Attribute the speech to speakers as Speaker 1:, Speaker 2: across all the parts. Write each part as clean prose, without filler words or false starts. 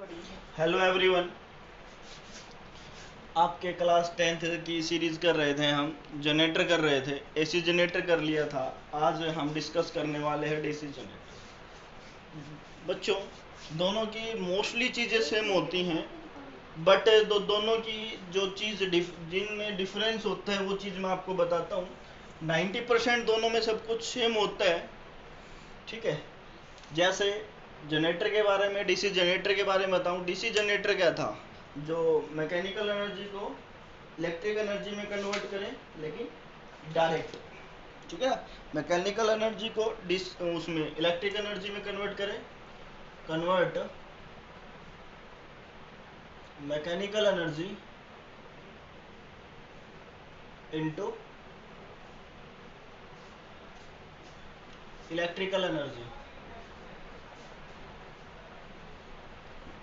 Speaker 1: Hello everyone. आपके class 10th की series कर रहे थे, हम जनरेटर कर रहे थे। एसी जनरेटर कर लिया था। आज हम डिस्कस करने वाले हैं डीसी जनरेटर। बच्चों, दोनों की मोस्टली चीज़ें सेम होती हैं, बट दोनों की जो चीज़ जिनमें डिफरेंस होता है वो चीज़ मैं आपको बताता हूँ। 90% दोनों में सब कुछ सेम होता है, ठीक है। जैसे जनरेटर के बारे में, डीसी जनरेटर के बारे में बताऊं। डीसी जनरेटर क्या था? जो मैकेनिकल एनर्जी को इलेक्ट्रिक एनर्जी में कन्वर्ट करें, लेकिन डायरेक्ट, ठीक है। मैकेनिकल एनर्जी को उसमें इलेक्ट्रिक एनर्जी में कन्वर्ट करें, convert mechanical energy into electrical energy.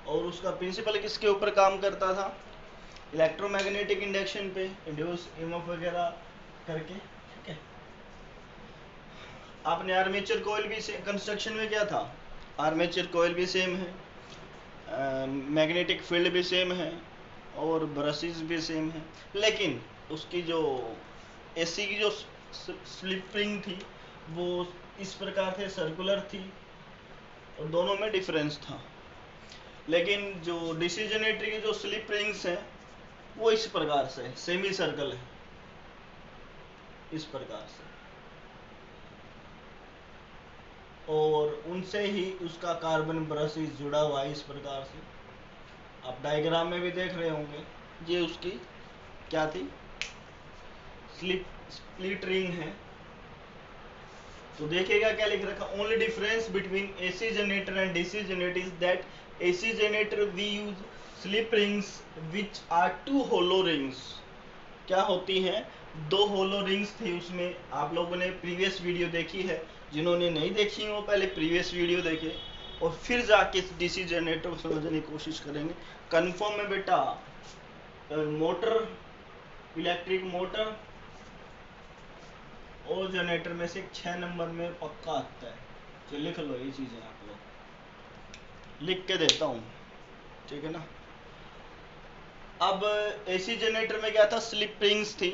Speaker 1: और उसका प्रिंसिपल किसके ऊपर काम करता था? इलेक्ट्रोमैग्नेटिक इंडक्शन पे, इंड्यूस ईएमएफ वगैरह करके, ठीक है। आपने आर्मेचर कोयल भी कंस्ट्रक्शन में क्या था? आर्मेचर कोयल भी सेम है, मैग्नेटिक फील्ड भी सेम है, और ब्रशेस भी सेम है। लेकिन उसकी जो एसी की जो स्लिप रिंग थी वो इस प्रकार से सर्कुलर थी, और दोनों में डिफरेंस था। लेकिन जो डीसी जनरेटर की जो स्लिप रिंग्स हैं वो इस प्रकार से सेमी सर्कल है, इस प्रकार से, और उनसे ही उसका कार्बन ब्रश जुड़ा हुआ है इस प्रकार से। आप डायग्राम में भी देख रहे होंगे, ये उसकी क्या थी? स्प्लिट रिंग है। तो देखिएगा क्या लिख रखा, only difference between AC generator and DC generator is that AC generator we use slip rings which are two hollow rings. क्या होती हैं? दो होलो रिंग्स थी उसमें। आप लोगों ने प्रीवियस वीडियो देखी है, जिन्होंने नहीं देखी वो पहले प्रीवियस वीडियो देखे और फिर जाके डीसी जनरेटर को समझने की कोशिश करेंगे। कंफर्म है बेटा, मोटर, इलेक्ट्रिक मोटर और जनरेटर में से 6 नंबर में पक्का आता है। तो लिख लो ये चीजें, आप लोग लिख के देता हूँ, ठीक है ना। अब एसी जनरेटर में क्या था? स्लिप रिंग्स थी,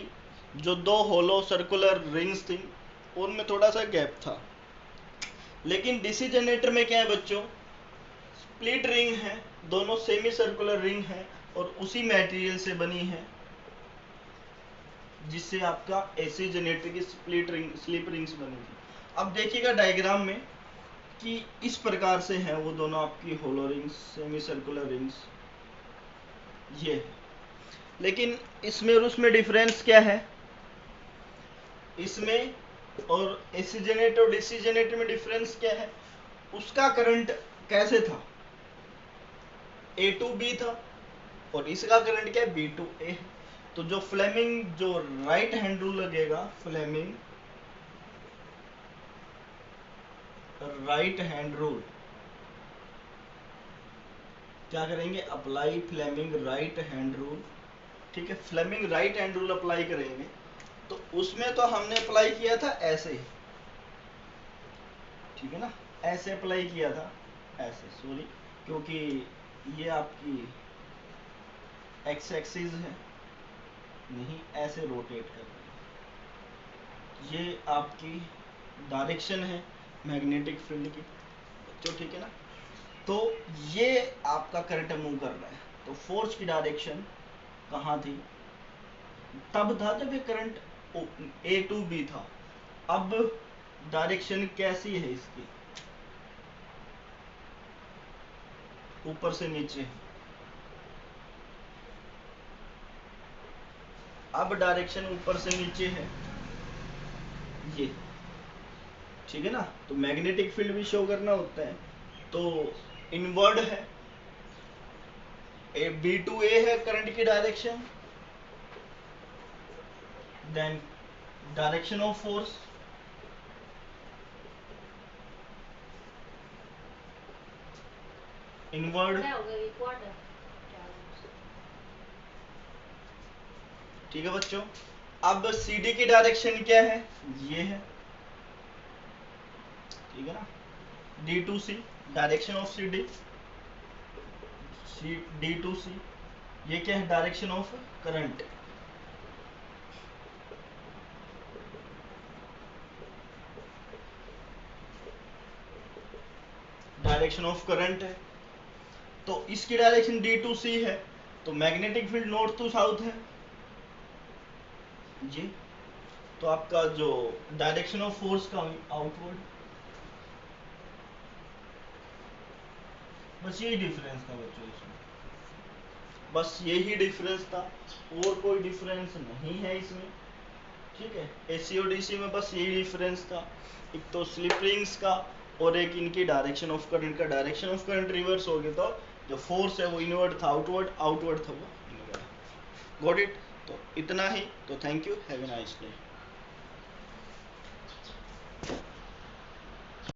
Speaker 1: जो दो होलो सर्कुलर रिंग्स थी, उनमें थोड़ा सा गैप था। लेकिन डीसी जनरेटर में क्या है बच्चों? स्प्लिट रिंग है, दोनों सेमी सर्कुलर रिंग है और उसी मटेरियल से बनी है जिससे आपका एसी जनरेटर की स्लिप रिंग्स बनी थी। अब देखिएगा डायग्राम में कि इस प्रकार से है वो दोनों आपकी होलो रिंग्स, सेमी सर्कुलर रिंग्स, ये है। लेकिन इसमें और उसमें डिफरेंस क्या है? इसमें और एसी जनरेटर और डीसी जनरेटर में डिफरेंस क्या है? उसका करंट कैसे था? ए टू बी था, और इसका करंट क्या है? B to A. तो जो फ्लेमिंग जो राइट हैंड रूल लगेगा, फ्लेमिंग राइट हैंड रूल, क्या करेंगे? Apply Fleming right hand rule, ठीक है। Fleming right hand rule apply करेंगे तो उसमें तो हमने अप्लाई किया था ऐसे, ठीक है ना, ऐसे अप्लाई किया था, ऐसे, सॉरी, क्योंकि ये आपकी एक्स एक्सिस है, नहीं ऐसे रोटेट कर रहे हैं, ये आपकी डायरेक्शन है मैग्नेटिक फील्ड की, तो ठीक है ना। तो ये आपका करंट मूव कर रहा है, तो फोर्स की डायरेक्शन कहाँ थी? तब था जब ये करंट ए टू बी था। अब डायरेक्शन कैसी है इसकी? ऊपर से नीचे। अब डायरेक्शन ऊपर से नीचे है ये, ठीक है ना। तो मैग्नेटिक फील्ड भी शो करना होता है, तो इनवर्ड है, बी टू ए है करंट की direction, then direction of force inward, ठीक है बच्चों। अब CD की डायरेक्शन क्या है? ये है, ठीक है ना, D to C, direction of CD D to C, ये क्या है, direction of current. Direction of current है, तो इसकी डायरेक्शन डी टू सी है, तो magnetic field north to south है जी। तो आपका जो डायरेक्शन ऑफ फोर्स का आउटवर्ड, बस यही डिफरेंस था बच्चों इसमें, बस यही डिफरेंस था, और कोई डिफरेंस नहीं है इसमें, ठीक है। एसी और डीसी में बस यही डिफरेंस था, एक तो स्लिप रिंग्स का और एक इनकी डायरेक्शन ऑफ करंट का। डायरेक्शन ऑफ करंट रिवर्स हो गया, तो जो फोर्स है वो इनवर्ड था, आउटवर्ड, आउटवर्ड था वो इनवर्ड। Got it. तो इतना ही, तो thank you, have a nice day.